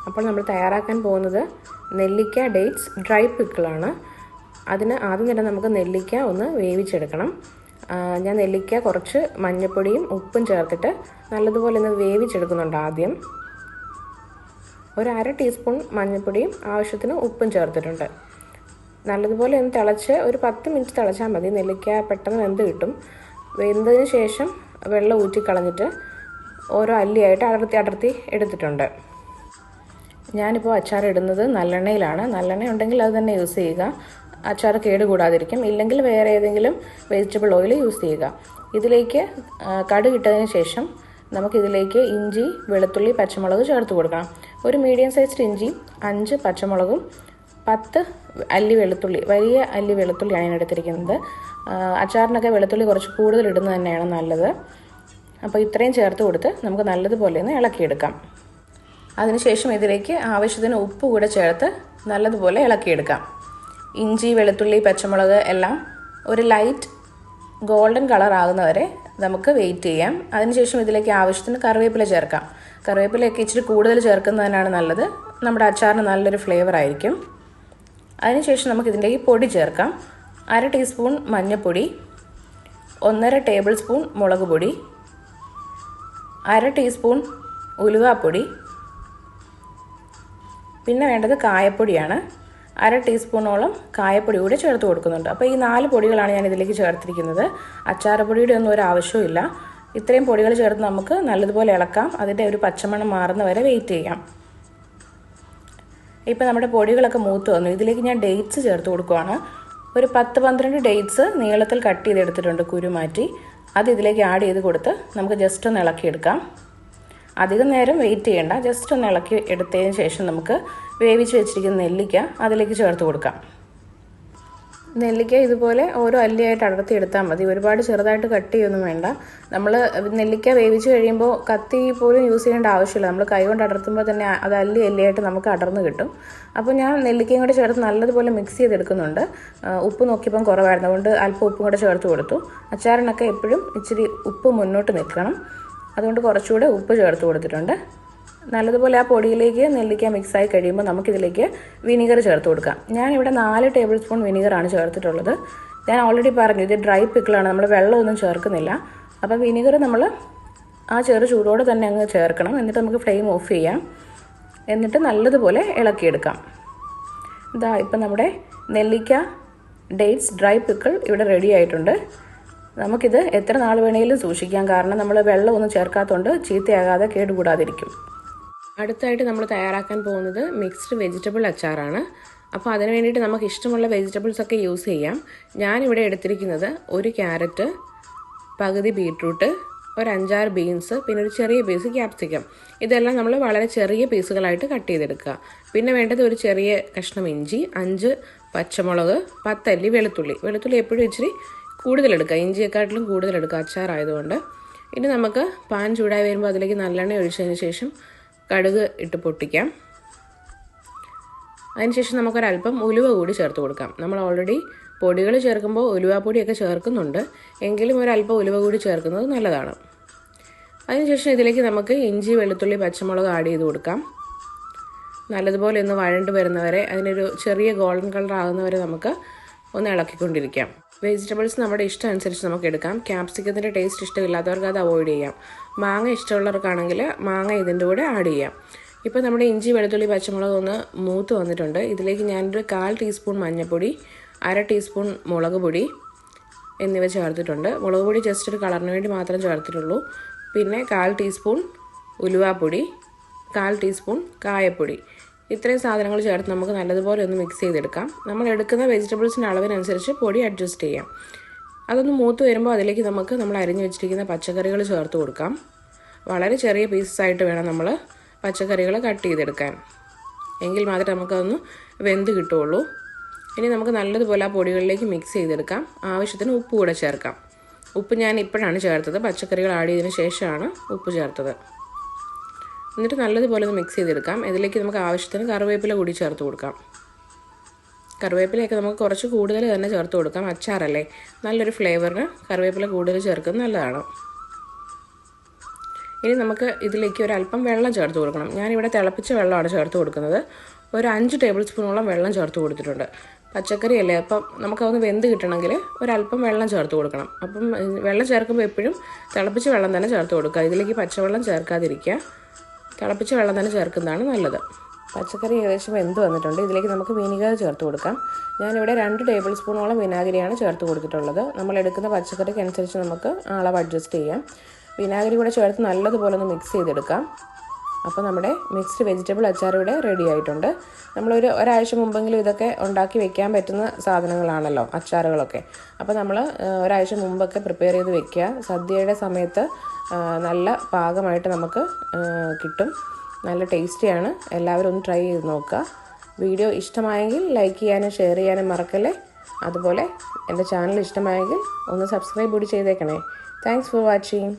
അപ്പോൾ നമ്മൾ തയ്യാറാക്കാൻ പോകുന്നത് നെല്ലിക്ക ഡേറ്റ്സ് ഡ്രൈ പിക്കിളാണ്. അതിന് ആദ്യം തന്നെ നമുക്ക് നെല്ലിക്ക ഒന്ന് വേവിച്ചെടുക്കണം. ഞാൻ നെല്ലിക്ക കുറച്ച് മഞ്ഞൾപ്പൊടിയും ഉപ്പും ചേർത്തിട്ട് നല്ലതുപോലെ ഒന്ന് വേവിച്ചെടുക്കുന്നുണ്ട്. ആദ്യം ഒരു 1/2 ടീസ്പൂൺ മഞ്ഞൾപ്പൊടിയും ആവശ്യത്തിന് ഉപ്പും ചേർത്തിട്ടുണ്ട്. നല്ലതുപോലെ ഒന്ന് തിളച്ച് ഒരു 10 മിനിറ്റ് തിളച്ചാൽ മതി. നെല്ലിക്ക പെട്ടെന്ന് വെന്ത് കിട്ടും. വെന്തതിന് ശേഷം വെള്ളം ഊറ്റിക്കളഞ്ഞിട്ട് ഓരോ അല്ലിയായിട്ട് അടർത്തി എടുത്തിട്ടുണ്ട്. ഞാനിപ്പോൾ അച്ചാർ ഇടുന്നത് നല്ലെണ്ണയിലാണ്. നല്ലെണ്ണ ഉണ്ടെങ്കിൽ അത് തന്നെ യൂസ് ചെയ്യുക, അച്ചാർ കേടുകൂടാതിരിക്കും. ഇല്ലെങ്കിൽ വേറെ ഏതെങ്കിലും വെജിറ്റബിൾ ഓയിൽ യൂസ് ചെയ്യുക. ഇതിലേക്ക് കടുക് ഇട്ടതിന് ശേഷം നമുക്കിതിലേക്ക് ഇഞ്ചി, വെളുത്തുള്ളി, പച്ചമുളക് ചേർത്ത് കൊടുക്കണം. ഒരു മീഡിയം സൈസ്ഡ് ഇഞ്ചി, 5 പച്ചമുളകും 10 അല്ലി വെളുത്തുള്ളി, വലിയ അല്ലി വെളുത്തുള്ളിയാണ് ഞാൻ എടുത്തിരിക്കുന്നത്. അച്ചാറിനൊക്കെ വെളുത്തുള്ളി കുറച്ച് കൂടുതൽ ഇടുന്നത് തന്നെയാണ് നല്ലത്. അപ്പോൾ ഇത്രയും ചേർത്ത് കൊടുത്ത് നമുക്ക് നല്ലതുപോലെ ഒന്ന് ഇളക്കിയെടുക്കാം. അതിനുശേഷം ഇതിലേക്ക് ആവശ്യത്തിന് ഉപ്പ് കൂടെ ചേർത്ത് നല്ലതുപോലെ ഇളക്കിയെടുക്കാം. ഇഞ്ചി, വെളുത്തുള്ളി, പച്ചമുളക് എല്ലാം ഒരു ലൈറ്റ് ഗോൾഡൻ കളർ ആകുന്നവരെ നമുക്ക് വെയിറ്റ് ചെയ്യാം. അതിനുശേഷം ഇതിലേക്ക് ആവശ്യത്തിന് കറിവേപ്പില ചേർക്കാം. കറിവേപ്പിലയൊക്കെ ഇച്ചിരി കൂടുതൽ ചേർക്കുന്നതിനാണ് നല്ലത്. നമ്മുടെ അച്ചാറിന് നല്ലൊരു ഫ്ലേവർ ആയിരിക്കും. അതിനുശേഷം നമുക്ക് ഇതിലേക്ക് പൊടി ചേർക്കാം. 1/2 ടീസ്പൂൺ മഞ്ഞൾപ്പൊടി, 1.5 ടേബിൾ സ്പൂൺ മുളക് പൊടി, 1/2 ടീസ്പൂൺ ഉലുവാപ്പൊടി, പിന്നെ വേണ്ടത് കായപ്പൊടിയാണ്. 1/2 ടീസ്പൂണോളം കായപ്പൊടി കൂടി ചേർത്ത് കൊടുക്കുന്നുണ്ട്. അപ്പോൾ ഈ 4 പൊടികളാണ് ഞാൻ ഇതിലേക്ക് ചേർത്തിരിക്കുന്നത്. അച്ചാറപ്പൊടിയുടെ ഒന്നും ഒരു ആവശ്യമില്ല. ഇത്രയും പൊടികൾ ചേർത്ത് നമുക്ക് നല്ലതുപോലെ ഇളക്കാം. അതിൻ്റെ ഒരു പച്ചമണം മാറുന്ന വരെ വെയിറ്റ് ചെയ്യാം. ഇപ്പോൾ നമ്മുടെ പൊടികളൊക്കെ മൂത്ത് വന്നു. ഇതിലേക്ക് ഞാൻ ഡേറ്റ്സ് ചേർത്ത് കൊടുക്കുകയാണ്. ഒരു 10-12 ഡേറ്റ്സ് നീളത്തിൽ കട്ട് ചെയ്തെടുത്തിട്ടുണ്ട്, കുരു മാറ്റി. അത് ഇതിലേക്ക് ആഡ് ചെയ്ത് കൊടുത്ത് നമുക്ക് ജസ്റ്റ് ഒന്ന് ഇളക്കിയെടുക്കാം. അധികം നേരം വെയിറ്റ് ചെയ്യേണ്ട. ജസ്റ്റ് ഒന്ന് ഇളക്കി എടുത്തതിന് ശേഷം നമുക്ക് വേവിച്ച് വെച്ചിരിക്കുന്ന നെല്ലിക്ക അതിലേക്ക് ചേർത്ത് കൊടുക്കാം. നെല്ലിക്ക ഇതുപോലെ ഓരോ അല്ലിയായിട്ട് അടർത്തിയെടുത്താൽ മതി. ഒരുപാട് ചെറുതായിട്ട് കട്ട് ചെയ്യൊന്നും വേണ്ട. നമ്മൾ നെല്ലിക്ക വേവിച്ച് കഴിയുമ്പോൾ കത്തി പോലും യൂസ് ചെയ്യേണ്ട ആവശ്യമില്ല. നമ്മൾ കൈ കൊണ്ട് അടർത്തുമ്പോൾ തന്നെ അത് അല്ലിയായിട്ട് നമുക്ക് അടർന്ന് കിട്ടും. അപ്പോൾ ഞാൻ നെല്ലിക്കയും കൂടെ ചേർത്ത് നല്ലതുപോലെ മിക്സ് ചെയ്തെടുക്കുന്നുണ്ട്. ഉപ്പ് നോക്കിയപ്പം കുറവായിരുന്നു, അതുകൊണ്ട് അല്പം ഉപ്പും കൂടെ ചേർത്ത് കൊടുത്തു. അച്ചാറിനൊക്കെ എപ്പോഴും ഇച്ചിരി ഉപ്പ് മുന്നോട്ട് നിൽക്കണം, അതുകൊണ്ട് കുറച്ചുകൂടെ ഉപ്പ് ചേർത്ത് കൊടുത്തിട്ടുണ്ട്. നല്ലതുപോലെ ആ പൊടിയിലേക്ക് നെല്ലിക്ക മിക്സായി കഴിയുമ്പോൾ നമുക്കിതിലേക്ക് വിനീഗർ ചേർത്ത് കൊടുക്കാം. ഞാനിവിടെ 4 ടേബിൾ സ്പൂൺ വിനീഗറാണ് ചേർത്തിട്ടുള്ളത്. ഞാൻ ഓൾറെഡി പറഞ്ഞു, ഇത് ഡ്രൈ പിക്കിളാണ്, നമ്മൾ വെള്ളമൊന്നും ചേർക്കുന്നില്ല. അപ്പോൾ വിനീഗർ നമ്മൾ ആ ചെറു ചൂടോടെ തന്നെ അങ്ങ് ചേർക്കണം. എന്നിട്ട് നമുക്ക് ഫ്ലെയിം ഓഫ് ചെയ്യാം. എന്നിട്ട് നല്ലതുപോലെ ഇളക്കിയെടുക്കാം. ഇതാ ഇപ്പം നമ്മുടെ നെല്ലിക്ക ഡേറ്റ്സ് ഡ്രൈ പിക്കിൾ ഇവിടെ റെഡി ആയിട്ടുണ്ട്. നമുക്കിത് എത്ര നാൾ വേണമെങ്കിലും സൂക്ഷിക്കാം, കാരണം നമ്മൾ വെള്ളമൊന്നും ചേർക്കാത്തതുകൊണ്ട് ചീത്തയാകാതെ കേടുകൂടാതിരിക്കും. അടുത്തായിട്ട് നമ്മൾ തയ്യാറാക്കാൻ പോകുന്നത് മിക്സ്ഡ് വെജിറ്റബിൾ അച്ചാറാണ്. അപ്പോൾ അതിന് വേണ്ടിയിട്ട് നമുക്ക് ഇഷ്ടമുള്ള വെജിറ്റബിൾസൊക്കെ യൂസ് ചെയ്യാം. ഞാനിവിടെ എടുത്തിരിക്കുന്നത് ഒരു ക്യാരറ്റ്, പകുതി ബീട്രൂട്ട്, ഒരു 5-6 ബീൻസ്, പിന്നെ ഒരു ചെറിയ പീസ് ക്യാപ്സിക്കം. ഇതെല്ലാം നമ്മൾ വളരെ ചെറിയ പീസുകളായിട്ട് കട്ട് ചെയ്തെടുക്കുക. പിന്നെ വേണ്ടത് ഒരു ചെറിയ കഷ്ണം ഇഞ്ചി, 5 പച്ചമുളക്, 10 അല്ലി വെളുത്തുള്ളി. വെളുത്തുള്ളി എപ്പോഴും ഇച്ചിരി കൂടുതലെടുക്കുക, ഇഞ്ചിയെക്കാട്ടിലും കൂടുതലെടുക്കുക അച്ചാറായതുകൊണ്ട്. ഇനി നമുക്ക് പാൻ ചൂടായി വരുമ്പോൾ അതിലേക്ക് നല്ലെണ്ണ ഒഴിച്ചതിന് ശേഷം കടുക് ഇട്ട് പൊട്ടിക്കാം. അതിനുശേഷം നമുക്കൊരല്പം ഉലുവ കൂടി ചേർത്ത് കൊടുക്കാം. നമ്മൾ ഓൾറെഡി പൊടികൾ ചേർക്കുമ്പോൾ ഉലുവാപ്പൊടിയൊക്കെ ചേർക്കുന്നുണ്ട്, എങ്കിലും ഒരല്പം ഉലുവ കൂടി ചേർക്കുന്നത് നല്ലതാണ്. അതിനുശേഷം ഇതിലേക്ക് നമുക്ക് ഇഞ്ചി, വെളുത്തുള്ളി, പച്ചമുളക് ആഡ് ചെയ്ത് കൊടുക്കാം. നല്ലതുപോലെ ഒന്ന് വഴണ്ട് വരുന്നവരെ, അതിനൊരു ചെറിയ ഗോൾഡൻ കളർ ആകുന്നവരെ നമുക്ക് ഒന്ന് ഇളക്കിക്കൊണ്ടിരിക്കാം. വെജിറ്റബിൾസ് നമ്മുടെ ഇഷ്ടം അനുസരിച്ച് നമുക്ക് എടുക്കാം. ക്യാപ്സിക്കത്തിൻ്റെ ടേസ്റ്റ് ഇഷ്ടമില്ലാത്തവർക്ക് അത് അവോയ്ഡ് ചെയ്യാം. മാങ്ങ ഇഷ്ടമുള്ളവർക്കാണെങ്കിൽ മാങ്ങ ഇതിൻ്റെ കൂടെ ആഡ് ചെയ്യാം. ഇപ്പോൾ നമ്മുടെ ഇഞ്ചി, വെളുത്തുള്ളി, പച്ചമുളക് ഒന്ന് മൂത്ത് വന്നിട്ടുണ്ട്. ഇതിലേക്ക് ഞാനൊരു 1/4 ടീസ്പൂൺ മഞ്ഞൾപ്പൊടി, 1/2 ടീസ്പൂൺ മുളക് പൊടി എന്നിവ ചേർത്തിട്ടുണ്ട്. മുളക് പൊടി ജസ്റ്റ് ഒരു കളറിന് വേണ്ടി മാത്രം ചേർത്തിട്ടുള്ളൂ. പിന്നെ 1/4 ടീസ്പൂൺ ഉലുവാപ്പൊടി, 1/4 ടീസ്പൂൺ കായപ്പൊടി. ഇത്രയും സാധനങ്ങൾ ചേർത്ത് നമുക്ക് നല്ലതുപോലെ ഒന്ന് മിക്സ് ചെയ്തെടുക്കാം. നമ്മൾ എടുക്കുന്ന വെജിറ്റബിൾസിൻ്റെ അളവിനനുസരിച്ച് പൊടി അഡ്ജസ്റ്റ് ചെയ്യാം. അതൊന്ന് മൂത്ത് വരുമ്പോൾ അതിലേക്ക് നമുക്ക് നമ്മൾ അരിഞ്ഞു വെച്ചിരിക്കുന്ന പച്ചക്കറികൾ ചേർത്ത് കൊടുക്കാം. വളരെ ചെറിയ പീസസ് ആയിട്ട് വേണം നമ്മൾ പച്ചക്കറികൾ കട്ട് ചെയ്തെടുക്കാൻ, എങ്കിൽ മാത്രമേ നമുക്കതൊന്ന് വെന്ത് കിട്ടുകയുള്ളൂ. ഇനി നമുക്ക് നല്ലതുപോലെ ആ പൊടികളിലേക്ക് മിക്സ് ചെയ്തെടുക്കാം. ആവശ്യത്തിന് ഉപ്പ് കൂടെ ചേർക്കാം. ഉപ്പ് ഞാൻ ഇപ്പോഴാണ് ചേർത്തത്, പച്ചക്കറികൾ ആഡ് ചെയ്തതിന് ശേഷമാണ് ഉപ്പ് ചേർത്തത്. എന്നിട്ട് നല്ലതുപോലെ ഒന്ന് മിക്സ് ചെയ്തെടുക്കാം. ഇതിലേക്ക് നമുക്ക് ആവശ്യത്തിന് കറിവേപ്പില കൂടി ചേർത്ത് കൊടുക്കാം. കറിവേപ്പിലയൊക്കെ നമുക്ക് കുറച്ച് കൂടുതൽ തന്നെ ചേർത്ത് കൊടുക്കാം. അച്ചാറല്ലേ, നല്ലൊരു ഫ്ലേവറിന് കറിവേപ്പില കൂടുതൽ ചേർക്കുന്നത് നല്ലതാണ്. ഇനി നമുക്ക് ഇതിലേക്ക് ഒരല്പം വെള്ളം ചേർത്ത് കൊടുക്കണം. ഞാനിവിടെ തിളപ്പിച്ച വെള്ളമാണ് ചേർത്ത് കൊടുക്കുന്നത്. ഒരു 5 ടേബിൾ സ്പൂണോളം വെള്ളം ചേർത്ത് കൊടുത്തിട്ടുണ്ട്. പച്ചക്കറിയല്ലേ, അപ്പം നമുക്കതൊന്ന് വെന്ത് കിട്ടണമെങ്കിൽ ഒരല്പം വെള്ളം ചേർത്ത് കൊടുക്കണം. അപ്പം വെള്ളം ചേർക്കുമ്പോൾ എപ്പോഴും തിളപ്പിച്ച വെള്ളം തന്നെ ചേർത്ത് കൊടുക്കുക. ഇതിലേക്ക് പച്ചവെള്ളം ചേർക്കാതിരിക്കുക. തിളപ്പിച്ച വെള്ളം തന്നെ ചേർക്കുന്നതാണ് നല്ലത്. പച്ചക്കറി ഏകദേശം വെന്ത് വന്നിട്ടുണ്ട്. ഇതിലേക്ക് നമുക്ക് വിനീഗർ ചേർത്ത് കൊടുക്കാം. ഞാനിവിടെ 2 ടേബിൾ സ്പൂണോളം വിനാഗിരിയാണ് ചേർത്ത് കൊടുത്തിട്ടുള്ളത്. നമ്മൾ എടുക്കുന്ന പച്ചക്കറിക്ക് അനുസരിച്ച് നമുക്ക് അളവ് അഡ്ജസ്റ്റ് ചെയ്യാം. വിനാഗിരി കൂടെ ചേർത്ത് നല്ലതുപോലെ ഒന്ന് മിക്സ് ചെയ്തെടുക്കാം. അപ്പോൾ നമ്മുടെ മിക്സ്ഡ് വെജിറ്റബിൾ അച്ചാർ ഇവിടെ റെഡി ആയിട്ടുണ്ട്. നമ്മളൊരു ഒരാഴ്ച മുമ്പെങ്കിലും ഇതൊക്കെ ഉണ്ടാക്കി വെക്കാൻ പറ്റുന്ന സാധനങ്ങളാണല്ലോ അച്ചാറുകളൊക്കെ. അപ്പോൾ നമ്മൾ ഒരാഴ്ച മുമ്പൊക്കെ പ്രിപ്പയർ ചെയ്ത് വെക്കുക. സദ്യയുടെ സമയത്ത് നല്ല പാകമായിട്ട് നമുക്ക് കിട്ടും. നല്ല ടേസ്റ്റിയാണ്. എല്ലാവരും ഒന്ന് ട്രൈ ചെയ്ത് നോക്കുക. വീഡിയോ ഇഷ്ടമായെങ്കിൽ ലൈക്ക് ചെയ്യാനും ഷെയർ ചെയ്യാനും മറക്കല്ലേ. അതുപോലെ എൻ്റെ ചാനൽ ഇഷ്ടമായെങ്കിൽ ഒന്ന് സബ്സ്ക്രൈബ് കൂടി ചെയ്തേക്കണേ. Thanks for watching.